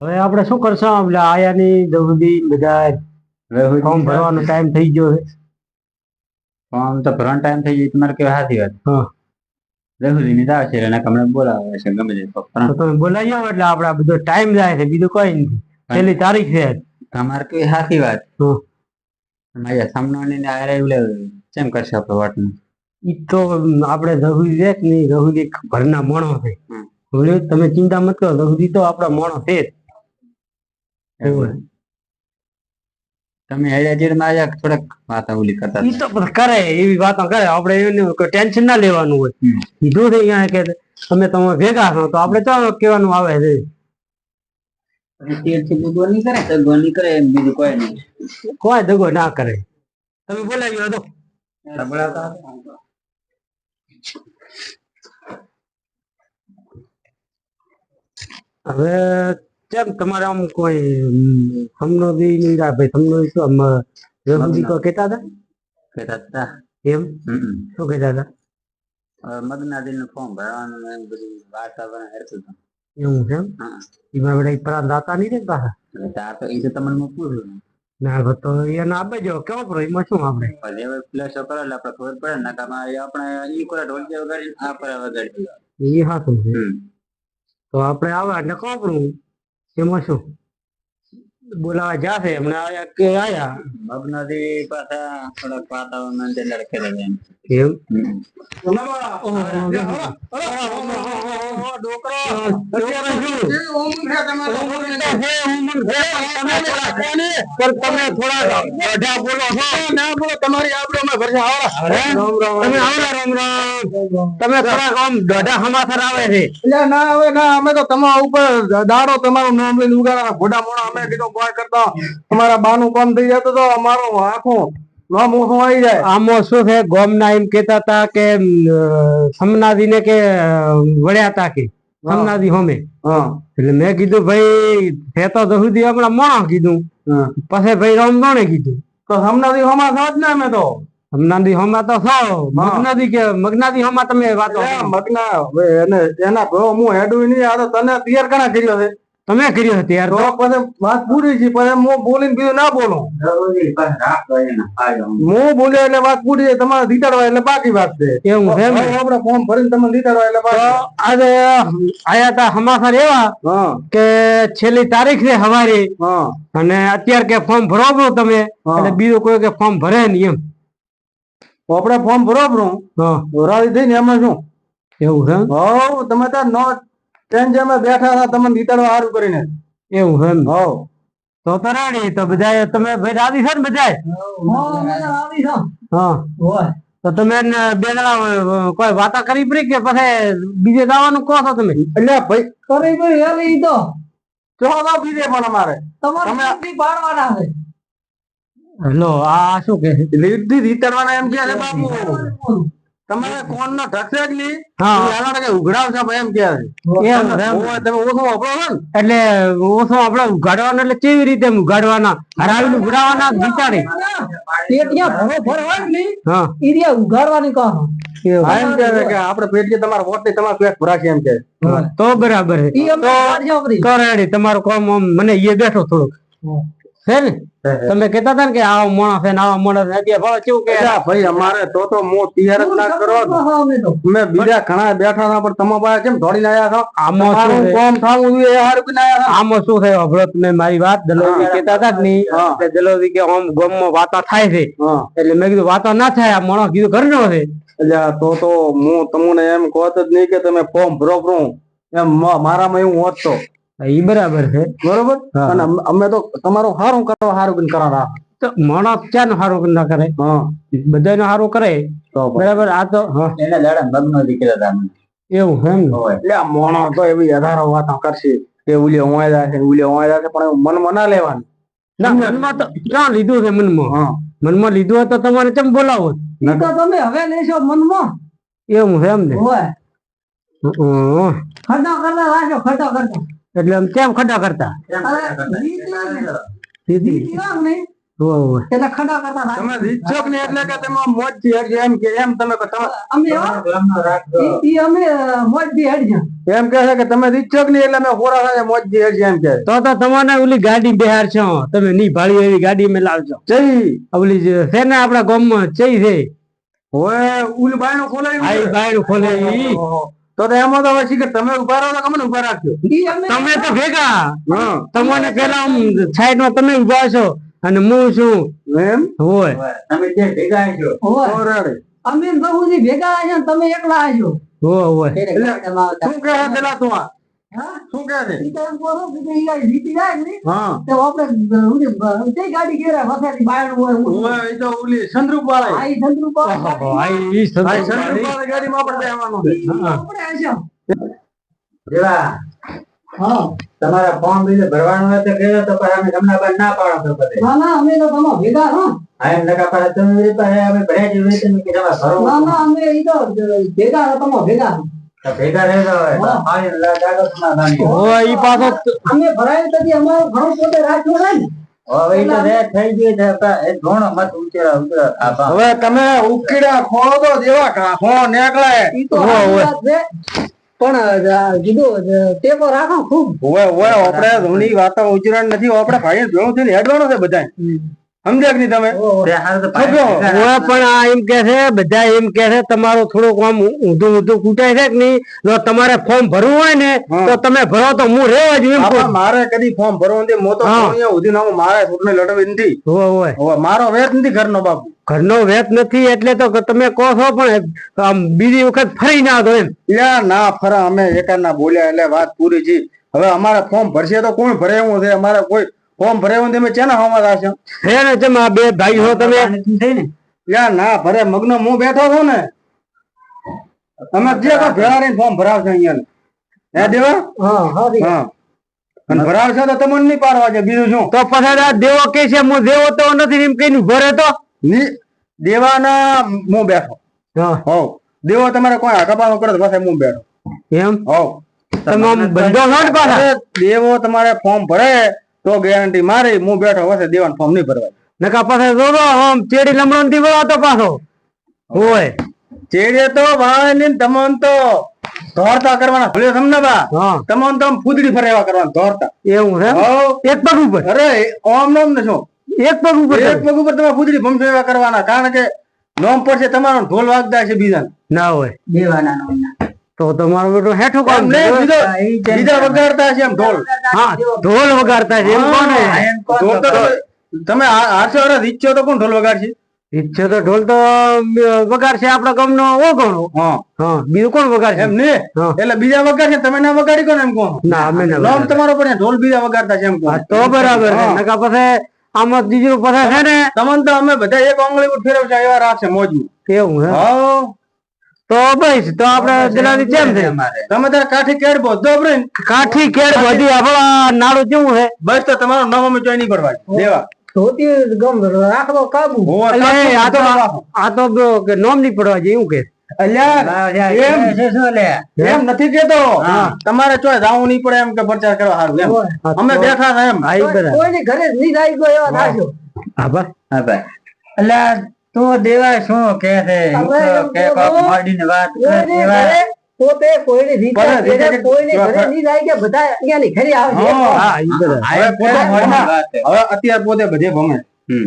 હવે આપણે શું કરશું એટલે આયાની દવડી બધા ફોર્મ ભરવાનો ટાઈમ થઈ ગયો છે. ફોર્મ તો ભરવાનો ટાઈમ થઈ ગયો તમારે કેવા સાચી વાત. હા રઘુજી ની દાવ છે એને તમને બોલાવે છે ગમે તે તો તમે બોલાવી આવો એટલે આપણે આ બધો ટાઈમ જાય છે, બીજું કઈ નથી. છેલ્લી તારીખ છે આજ. તમારે કેવી સાચી વાત. હા તમારે સામનાની ને આરે એટલે કેમ કરશે આપણે વાતનું. ઈ તો આપણે રઘુજી છે કે નહીં, રઘુજી ઘરના મોણો છે. હમ. હવે તમે ચિંતા મત કરો, રઘુજી તો આપણા મોણો છે જ. એવું. તમે હેડિયા માં આવ્યા થોડાક વાત ઓલી કરતા ઈ તો પણ કરે એવી વાતો કરે, આપણે એનું કોઈ ટેન્શન ના લેવાનું હોય. કીધું છે અહીંયા કે તમે ભેગા છો તો આપણે ચાલો કહેવાનું આવે છે. ગોની કરે બીજું કોઈ નહીં. કોઈ દગો ના કરે. તમે બોલાવી દો. હવે કેમ તમારે આમ કોઈ સમનોદી નહીં ભાઈ, સમનોદી શું આમ રઘુજી તો કહેતા હતા એમ? શું કહેતા હતા? મગનાદી નું ફોર્મ ભરવાનું ને બધું વાતાવરણ હેરતું હતું. એવું છે એમ? હા. એમાં બધા પ્રાંત દાતા નહીં રે પાછા. આ તો એ તો તમને પૂછ્યું ના તો એને આપે જો કેવો કરો એમાં શું આપણે પ્લસ કરો એટલે આપણે ખબર પડે ને આપણે ઈ કરે ઢોલકી વગાડી આ પર વગાડી એ હાથું છે. તો આપણે આવે એટલે કોપરું એમાં શું બોલાવા જાશે હમણાં આયા કે આયા મગનદી પાછા થોડાક વાતાવરણ અંદર લડકે રહે એમ. તમે થોડા બધા બોલો છો ના બોલો તમારી આબરૂમાં ભરશે. તમે થોડાક આમ દોઢા સમાચાર આવે છે. ના હવે ના, અમે તો તમારા ઉપર દાડો તમારું નામ લઈને ઉગાડા ઘોડા મોડા અમે કીધું કોઈ કરતા તમારા બાનું કામ થઈ જતું તો અમારો આખું નામ ઓછું આવી જાય. આમાં શું છે, ગોમના એમ કેતા હતા કે સમનાદી ને કે વળ્યા હતા કે સમનાદી હોમે. એટલે મેં કીધું ભાઈ છે તો સુધી હમણાં મોણો કીધું, પછી ભાઈ રામદોણે કીધું તો સમનાદી હોમા છો જ ને અમે તો. મગનાદી હોમા તો છો. મગનાદી હોમા તમે વાતો મગના એના ભાવ હું હેડું નહીં. આ તો તને તૈયાર કણા કર્યો છે? તમે કર્યો છે તૈયાર. તો પછી વાત પૂરી છે, પછી હું બોલીને બીજું ના બોલું. હું બોલ્યો એટલે વાત પૂરી છે, તમારે દીટાડવા એટલે બાકી વાત છે. એવું છે આપણે ફોર્મ ભરીને તમે દીટાડવા એટલે આજે આયા તા સમાચાર એવા કે છેલ્લી તારીખ છે હવારે, અને અત્યારે કે ફોર્મ ભરો તમે એટલે બીજું કોઈ કે ફોર્મ ભરે નહીં એમ. આપણે ફોર્મ બરોબર ભરાવી દઈ ને એમાં શું એવું છે? હવ તમે તો નો ટેન્શન બેઠા હતા તમને દીતાડવા સારું કરીને. એવું છે? હવ તો રાડી તો બધા તમે ભાઈ રાજી છો ને બધા? હા તો તમે બે જણા કોઈ વાતા કરી પડી કે પછી બીજે જવાનું કહો છો તમે? એટલે ભાઈ કરી પડી હેલી તો ચલો બીજે પણ અમારે તમે પાડવાના છે. હેલો આ શું કે લીધી રીતરવાના એમ કે છે બાપુ. તમારે કોણ નો ઢકશે જ નહીં. હા કે ઉઘડાવશે એમ કે તમે ઓછો વાપરો છો ને એટલે ઓછો આપણે ઉઘાડવાના. એટલે કેવી રીતે ઉઘાડવાના? હરાવીને ઉઘડાવવાના બિચારે ઉઘાડવાની કહો એમ કે આપણે પેટ તમારે વોટ તમારે પેટ ભરાશે એમ કે. તો બરાબર છે. તો રેડી તમારું કામ મને એ બેઠો થોડુંક છે ને. તમે કેતા હતા ને કે આવો મોણસ છે ને આવા મોણસ કેવું કે ભાઈ અમારે તો મો તૈયાર જ ના કરો. મેં બીજા ઘણા બેઠા હતા પણ તમે પાસે કેમ દોડીને આવ્યા છો? આમાં શું કામ થાવું જોઈએ હારું કે ના? આમાં શું થયું અભળો તમે મારી વાત. દલોજી કેતા હતા કે નહીં, દલોજી કે આમ ગામમાં વાતો થાય છે એટલે મેં કીધું વાતો ના થાય, આ મોણસ કીધું ઘરનો છે. એટલે તો હું તમને એમ કહત જ નહીં કે તમે ફોર્મ ભરો એમ મારામાં એવું હોત તો એ બરાબર છે. બરોબર. અને અમે તો તમારું સારું કરવા સારું કરવા તો માણસ ક્યાં નું સારું ના કરે? બધા નું સારું કરે તો બરાબર. આ તો એને લડા મગનો દીકરા હતા એવું છે એટલે મોણો તો એવી હજારો વાતો કરશે કે ઉલે ઓળ્યા છે ઉલે ઓળ્યા છે, પણ મનમાં ના લેવાનું. ના મનમાં તો ક્યાં લીધું છે? મનમાં મનમાં લીધું હોય તો તમારે કેમ બોલાવો? તમે હવે લેશો મનમાં. એવું છે એમ ને? ખડા કરતા રાખો ખડા કરતા એટલે કેમ ખડા કરતા? એટલે ખડા કરતા તમે રીચક ને એટલે કે તમે મોજ થી હેડજો એમ કે એમ તમે કહો તમે અમે અમે મોજ થી હેડજો એમ કહે છે કે તમે રીચક ની એટલે અમે હોરા થાય મોજ થી હેડજો એમ કે તો તમને ઓલી ગાડી બિહાર છો તમે ની ભાળી એવી ગાડી મેં લાવજો જઈ ઓલી જે છે ને આપડા ગામમાં ચઈ છે ઓય ઉલી બાયણું ખોલાયું આઈ બાયણું ખોલે ઈ. તો એમાં તો હવે શીખર તમે ઉભા રહો તો કમને ઉભા રાખજો તમે તો ભેગા હા તમને પેલા સાઈડ માં તમે ઉભા છો અને હું છું એમ હોય તમે જે ભેગા છો ઓરડે અમે બહુજી ભેગા આવ્યા તમે એકલા આવ્યો હોય શું કહે છે પેલા તું આ શું કહે છે હા ગાડી ઘેરે વસાતી બાયણું હોય ઓય એ તો ઓલી સંદ્રુપ વાળા આઈ સંતરૂપ આઈ સંદ્રુપ વાળી ગાડીમાં આપણે બેહવાનું છે આપણે આશા જેવા હા તમારા ફોર્મ બીજે ભરવાનું હોય તો કહેજો તો પછી અમે તમને બંધ ના પાડો તો બધે ના ના અમે તો તમે ભેગા હો હા એમ નકા પાડે તમે એવી પાસે અમે ભર્યા જેવી તમે કે તમારે ભરવું ના ના અમે ઈ તો ભેગા હો તમે ભેગા તો ભેગા રહેજો હવે તો પાણી લાગાડો સમાધાન હોય ઈ પાછો અમે ભરાય પછી અમારો ઘણો પોતે રાખ્યો ને હવે એ તો રે થઈ ગઈ છે એ ઘણો મત ઉચેરા ઉચેરા આબા હવે તમે ઉકીડા ખોળો તો દેવા કા હો નેકળાય ઈ તો વાત છે પણ કીધું ટેકો રાખો ખૂબ ઓય ઓય આપણે ધોની વાતો ઉચરણ નથી આપણે ભાઈ ભેળું થઈને હેડવાનું છે બધાય સમજ્યા કે નહીં તમે તે હાલ તો શું કહો? ઓય પણ આ એમ કે છે બધા એમ કે છે તમારું થોડુંક આમ ઊંધું ઊંધું કૂટાય છે કે નહીં જો તમારે ફોર્મ ભરવું હોય ને હા. તો તમે ભરો તો હું રેવા જ એમ આપણે કહું. મારે કદી ફોર્મ ભરવું નથી મો તો હા. અહીંયા સુધી ના હું મારે છોકને લડવી નથી હોય હોય હવે મારો વેત નથી ઘરનો બાપુ ઘરનો વેત નથી એટલે તો તમે કહો છો પણ આમ બીજી વખત ફરી ના દો એમ યા ના ફરા અમે એકા ના બોલ્યા એટલે વાત પૂરી છે હવે અમારે ફોર્મ ભરશે તો કોણ ભરે એવું છે અમારે કોઈ ફોર્મ ભરે એવું તમે ચેના હોમાં થશે હે ને તમે આ બે ભાઈ હો તમે યા ના ભરે મગનો હું બેઠો છું ને અમે જે કોઈ ભેળા રહીને ફોર્મ ભરાવશે અહીંયા હે દેવા હા અને ભરાવશે તો તમને નહીં પાડવા છે બીજું શું તો પછી આ દેવો કે છે હું દેવો તો નથી એમ કઈ ભરે તો દેવાના હું બેઠો હોવ દેવો તમારે કોઈ હકાપાનો કરે તો પાછા હું બેઠો એમ હોવ તમે આમ બંધો છો ને પાછા અરે દેવો તમારે ફોર્મ ભરે તો ગેરંટી મારી હું બેઠો હશે દેવાનું ફોર્મ નહીં ભરવા નકા પાસે જોડો આમ ચેડી લમણો થી વળાતો પાછો હોય ચેડે તો વાળની તમન તો ધોરતા કરવાના ભલે તમને બા હા તમન તો આમ ફૂદડી ફરે એવા કરવાના ધોરતા એવું છે હોવ એક પગ ઉપર અરે ઓમ નોમ ને શું એક પગ ઉપર એક પગ ઉપર તમે ફૂદડી ભમસો એવા કરવાના કારણ કે નોમ પડશે તમારો ઢોલ વાગતા છે બીજા ના હોય દેવાના નો તો તમારો બેટો હેઠું કામ બીજા વગાડતા છે એમ ઢોલ હા ઢોલ વગાડતા છે એમ કોને ઢોલ તો તમે 800 વર્ષ ઈચ્છો તો કોણ ઢોલ વગાડશે ઈચ્છે તો ઢોલ તો વગાડશે આપડા ગામનો ઓગણો હા હા બીજું કોણ વગાડશે એમ ને હા. એટલે બીજા વગાડશે તમે ના વગાડી કોણ એમ કોણ ના અમે ના નોમ વગાડતા. તમારો પણ ઢોલ બીજા વગાડતા છે એમ કોણ તો બરાબર છે. હા. નકા પછી આમાં બીજું પછી છે ને તમને તો અમે બધા એક આંગળી ઉપર ફેરવશે એવા રાખશે મોજમાં કેવું હે હા તો બસ તો આપડે દિલાની કેમ છે તમે તારે કાઠી કેડ બધો આપણે કાઠી કેડ બધી આપડા નાડું કેવું છે બસ તો તમારો નામ અમે ચોઈ નહીં પડવા દેવા ધોતી ગમ રાખવો કાબુ હોવે, એટલે કાબુ આ તો રાખો. આ તો કે નોમ નહીં પડવા જોઈએ એવું કે અલ્યા એમ એમ નથી કેતો તમારે ચોય જાવું નહીં પડે એમ કે પ્રચાર કરવા સારું એમ અમે બેઠા હતા એમ કોઈની ઘરે નહીં જાય ગયો એવા થાશો હા બસ હા ભાઈ એટલે તું દેવા શું કે છે હવે એમ કે તો કોક મોડીને વાત કરે કોઈની દેવા ઘરે પોતે કોઈની રીતે પણ રીતે ઘરે કોઈની ઘરે નહીં જાય કે બધા અહીંયાની ઘરે આવે છે. હા. હા ઈ બધા હવે પોતે મોડીની વાત છે. હવે અત્યારે પોતે બધે ભમે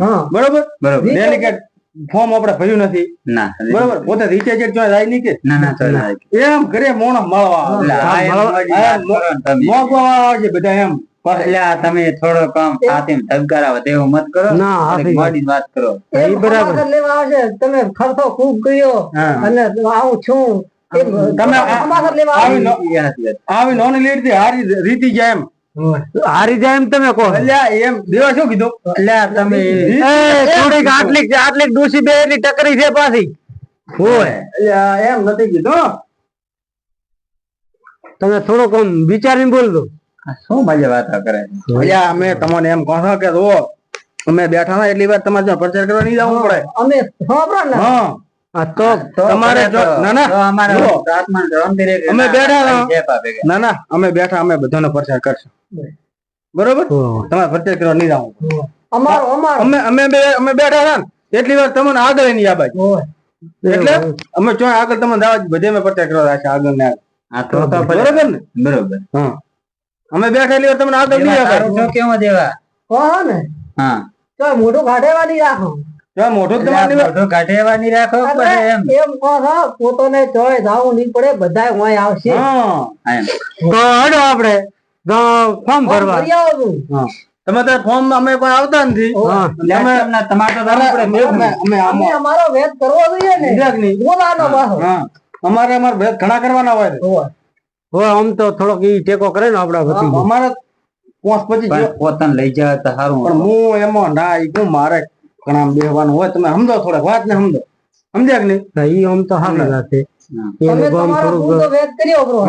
હા બરોબર બરોબર ડેલિકેટ ફોર્મ આપણે ભર્યું નથી ના બરોબર પોતે રિચાર્જ ચોય જાય નહીં કે ના ના તો ના. એમ ઘરે મોણસ મળવા આવે. એટલે આ એમ મોડીની વાત કરો ને તમે. મોગવા આવશે બધા એમ એટલે આ તમે થોડો કામ સાથીને ધબકારાવો તેવું મત કરો ના, થોડીક હાથી. મોડીની વાત કરો એમ બરાબર. બરાબર. સમાચાર લેવા આવશે તમે ખર્ચો ખૂબ કર્યો હા. અને આવું છું એમ તમે સમાચાર લેવા આવી આવશે. નો- એ હાચી વાત. આવી નોની લીડ થી હારી રીતિ જાય એમ હારી જાય એમ તમે કહો અલ્યા એમ દેવા શું કીધું એટલે આ તમે એ થોડીક આટલીક ડોસી બે એટલી ટકરી છે પાછી હોય અલ્યા એમ નથી કીધું તમે થોડોક આમ વિચારીને બોલજો આ શું મજા વાતો કરે છે? અલ્યા અમે તમને એમ કહો છો કે જો અમે બેઠા ના એટલી વાર તમારે ત્યાં પ્રચાર કરવા નહીં જવું પડે અમે સાંભળો ને હા આ તો તો તમારે કરે તો- જો- ના, ના. તો અમારે જુઓ. પ્રાર્થના તો અંદરે કે અમે ના, બેઠા ભાઈ હતા. જેપા ભેગા. ના ના અમે બેઠા અમે બધાનો પ્રચાર કરશું બરોબર તમારે પ્રચાર કરવા નહીં જવું અમે બેઠા હતા ને એટલી વાર તમને આગળ નહીં આ બાજુ એટલે અમે જો આગળ તમને દાવા બધે અમે પટ્ટા કરવા રાખે આગળ ને આ તો બરોબર ને બરોબર હા અમે બેઠા એટલી વાર તમને આગળ નહીં આ બાજુ કેવા દેવા ને હા તો મોટું કાઢેવાની રાખો જો મોઢું તમારે મોઢું કાઢેવાની રાખો પણ એમ કહો છો પોતાને ચોય જાવું નહીં પડે બધાય હોય આવશે હા એમ તો હડો આપણે ફોર્મ ભરવા હા તમે તો ફોર્મ અમે કોઈ આવતા નથી તમને તમારે તો જવું પડે અમે અમારો વેદ કરવો જોઈએ ને બોલાનો પાછો હા અમારે ભેદ ઘણા કરવાના હોય આમ તો થોડોક ઈ ટેકો કરે ને આપડા વતી અમારે 5-25 પોતાને લઈ જાય તો સારું પણ હું એમાં ના ઈ મારે ઘણા બેહવાનું હોય તમે સમજો થોડે વાત ને સમજો સમજ્યા કે નહીં ઈ આમ તો સારી વાત છે તમે તમારો પૂરો વેદ કર્યો બ્રો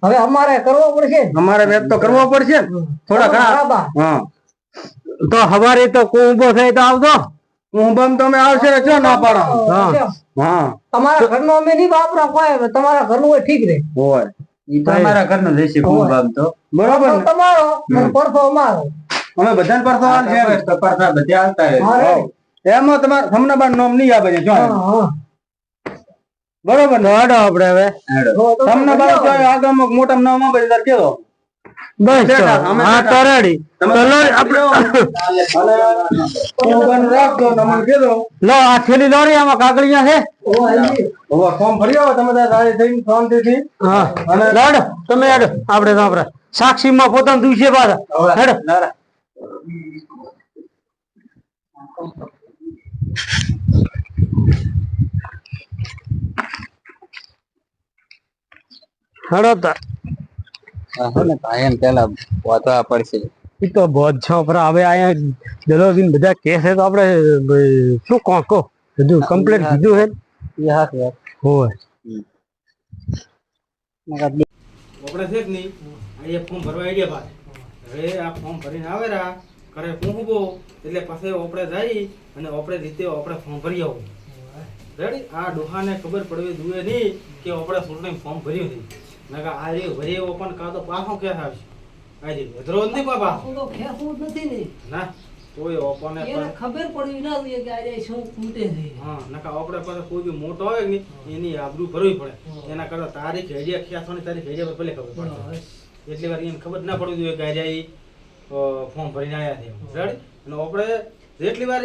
હવે અમારે કરવો પડશે અમારે વેદ તો કરવો પડશે ને થોડા ઘણા હા તો હવારે તો કોઈ ઉભો થાય તો આવજો હું બમ તમે આવશે ને છો ના પાડો હા તમારા ઘરનો અમે નહીં વાપરા કોઈ તમારા ઘરનું હોય ઠીક રે હોય ઈ તો અમારા ઘરનો લેશે ખૂબ આમ તો બરોબર ને તમારો અને પરસો અમારો અમે બધાને પરસવાલ છે તપાસવા બધા આવતા રહે એમાં તમારે સમનાબાન નામ નહીં આવે છે જો બરોબર ને હાડો આપણે હવે સમનાબાન જો આગળ મોટા નામ આવે છે કેવો બસ હા તો રેડી રાખજો તમને કીધો લો આ થેલી લોરી આમાં કાગળિયા છે હવે ફોર્મ ભરી આવો તમે તારે થઈને શાંતિથી હા અને લાડ તમે આપણે સાક્ષીમાં પોતાનું દિવસે પાછા હેડ હેડો તા એમ પેલા વાંચવા પડશે ઈ તો બહુ છોકરા હવે અહીંયા દલોદીન બધા કેસ છે તો આપણે શું કહો બધું કમ્પ્લીટ કીધું છે હોય આપણે છે કે નહીં આ ફોર્મ ભરવા આઈડિયા ભાઈ હવે આ ફોર્મ ભરીને આવે રા કરે પૂંબો એટલે પછી આપણે જઈ અને આપણે રીતે આપણે ફોર્મ ભરી આવું રેડી આ ડોહાને ખબર પડવી જોઈએ નહીં કે આપણે ચૂંટણી ફોર્મ ભર્યું છે નકા આ રે ભરી ઓપન કા તો પાછો કેસ આવશે આજે વધરો નથી કોઈ પાછો તો ખેસું જ નથી ને ના તોય ઓપને એને ખબર પડવી ના જોઈએ કે આજે શું ખૂટે છે હા નકા આપણે પાસે કોઈ બી મોટો હોય ને એની આબરૂ ભરવી પડે એના કરતા તારીખ હેડિયા ખેસવાની તારીખ હેડિયા પર ભલે ખબર પડે એટલી વાર એને ખબર ના પડવી જોઈએ કે આજે ફોર્મ ભરીને આવ્યા છે રેડી અને આપણે જેટલી વાર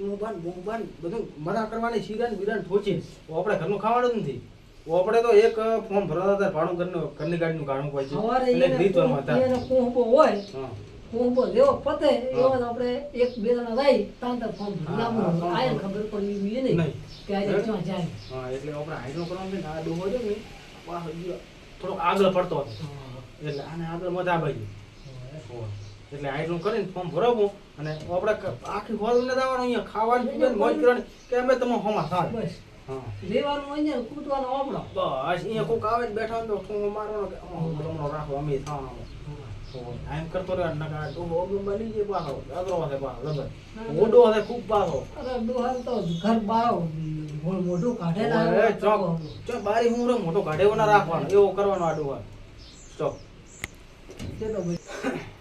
મોબાઈલ બધું મરા કરવાની શીરાન વિરાન ઠોચી આપણે ઘરનું ખાવાનું જ નથી આપણે તો એક ફોર્મ ભરવા હતા ભાડું ઘરની ગાડીનું ગાણું હોય છે અને રીતવાનું હતા એને કોહબો હોય કોહબો જેવો પતે એવો આપણે એક બે જણા રહી તાંતર ફોર્મ ભરવાનું આયન ખબર પડી જોઈએ નહીં કે આજે ક્યાં જાય હા એટલે આપણે હાઈડ્રો કરવાનું છે ને આ ડોહો છે ને થોડો આગળ પડતો હતો એટલે આને આગળ મજા બાજુ એટલે હાઈડ્રો કરીને ફોર્મ ભરાવું અને આપણે આખી હોલ ને જવાનું અહીંયા ખાવાનું પીવાનું મોજ કરવાની કે અમે તમે હોમાં સાર બસ લેવાનું અહીંયા કૂટવાનો આપણો બસ અહીંયા કોક આવે બેઠા તો ઠોંગો મારવાનો કે તમારો રાખો અમે થવાનો એમ કરતો રહે નકા ડોહો ઓગમ બની જાય પાછો અગરો હશે પાછો લગન ઓડો હશે ખૂબ પાછો અરે ડોહાન તો ઘર બારો મોઢું કાઢે ચો બારી હું મોટો કાઢેવો ના રાખવાનો એવો કરવાનો આ ડોહા સ્ટોપ ચલો ભાઈ